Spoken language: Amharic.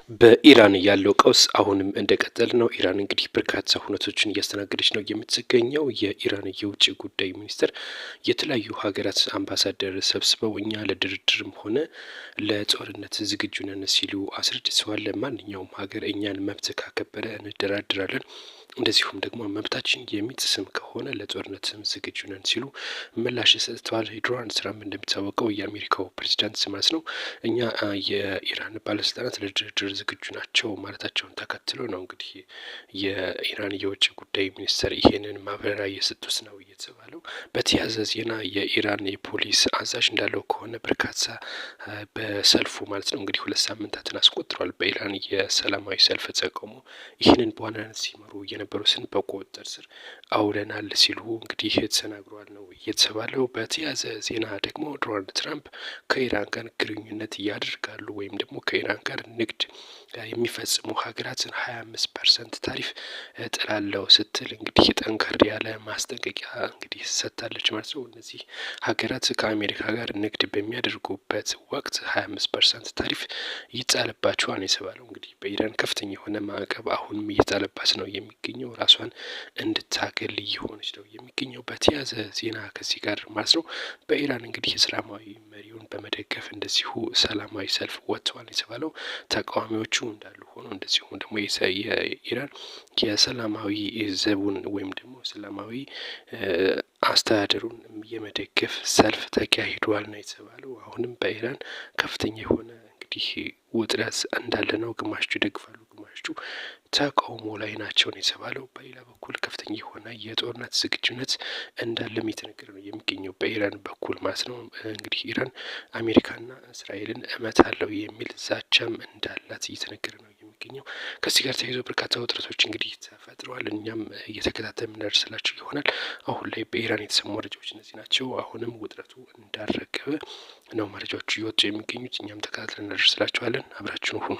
በኢራን ያለው ቀውስ አሁንም እንደቀጠለ ነው። ኢራን እንግዲህ በርካታ ሁነቶችን እያስተናገደች ነው የምትገኘው። የኢራን የውጭ ጉዳይ ሚኒስትር የተለያዩ ሀገራት አምባሳደር ሰብስበው እኛ ለድርድርም ሆነ ለጦርነት ዝግጁ ነን ሲሉ አስረድተዋል። ማንኛውም ሀገር እኛን መብት ካከበረ እንደራድራለን፣ እንደዚሁም ደግሞ መብታችን የሚጥስም ከሆነ ለጦርነትም ዝግጁ ነን ሲሉ ምላሽ ሰጥተዋል። ዶናልድ ትራምፕ እንደሚታወቀው የአሜሪካው ፕሬዚዳንት ማለት ነው እኛ የኢራን ባለስልጣናት ለድርድር ዝግጁ ናቸው ማለታቸውን ተከትሎ ነው እንግዲህ የኢራን የውጭ ጉዳይ ሚኒስትር ይሄንን ማብራሪያ እየሰጡት ነው እየተባለው። በተያያዘ ዜና የኢራን የፖሊስ አዛዥ እንዳለው ከሆነ በርካታ በሰልፉ ማለት ነው እንግዲህ 2 ሳምንታትን አስቆጥሯል። በኢራን የሰላማዊ ሰልፍ ተቃውሞ ይህንን በዋናነት ሲመሩ የነበሩትን በቁጥጥር ስር አውለናል ሲሉ እንግዲህ ተናግረዋል ነው እየተባለው። በተያያዘ ዜና ደግሞ ዶናልድ ትራምፕ ከኢራን ጋር ግንኙነት ያደርጋሉ ወይም ደግሞ ከኢራን ጋር ንግድ የሚፈጽሙ ሀገራትን 25% ታሪፍ እጥላለሁ ስትል እንግዲህ ጠንከር ያለ ማስጠንቀቂያ እንግዲህ ሰጥታለች ማለት ነው። እነዚህ ሀገራት ከአሜሪካ ጋር ንግድ በሚያደርጉበት ወቅት 25% ታሪፍ ይጣልባቸዋል የተባለው። እንግዲህ በኢራን ከፍተኛ የሆነ ማዕቀብ አሁንም እየጣለባት ነው የሚገኘው፣ ራሷን እንድታገል እየሆነች ነው የሚገኘው። በተያያዘ ዜና ከዚህ ጋር ማለት ነው በኢራን እንግዲህ እስላማዊ መሪውን በመደገፍ እንደዚሁ ሰላማዊ ሰልፍ ወጥተዋል የተባለው። ተቃዋሚዎቹ እንዳሉ ሆኖ እንደዚሁም ደግሞ የኢራን የሰላማዊ ዘቡን ወይም ደግሞ ሰላማዊ አስተዳደሩን የመደገፍ ሰልፍ ተካሂዷል ነው የተባለው። አሁንም በኢራን ከፍተኛ የሆነ እንግዲህ ውጥረት እንዳለ ነው። ግማሾቹ ይደግፋሉ፣ ግማሾቹ ተቃውሞ ላይ ናቸው ነው የተባለው። በሌላ በኩል ከፍተኛ የሆነ የጦርነት ዝግጁነት እንዳለም የተነገረ ነው የሚገኘው በኢራን በኩል ማለት ነው። እንግዲህ ኢራን አሜሪካና እስራኤልን እመታለሁ የሚል ዛቻም እንዳላት እየተነገረ ነው የሚገኘው። ከዚህ ጋር ተያይዞ በርካታ ውጥረቶች እንግዲህ ተፈጥረዋል። እኛም እየተከታተልን እናደርስላችሁ ይሆናል። አሁን ላይ በኢራን የተሰሙ መረጃዎች እነዚህ ናቸው። አሁንም ውጥረቱ እንዳረገበ ነው መረጃዎቹ እየወጡ የሚገኙት። እኛም ተከታትለን እናደርስላችኋለን። አብራችሁን ሁኑ።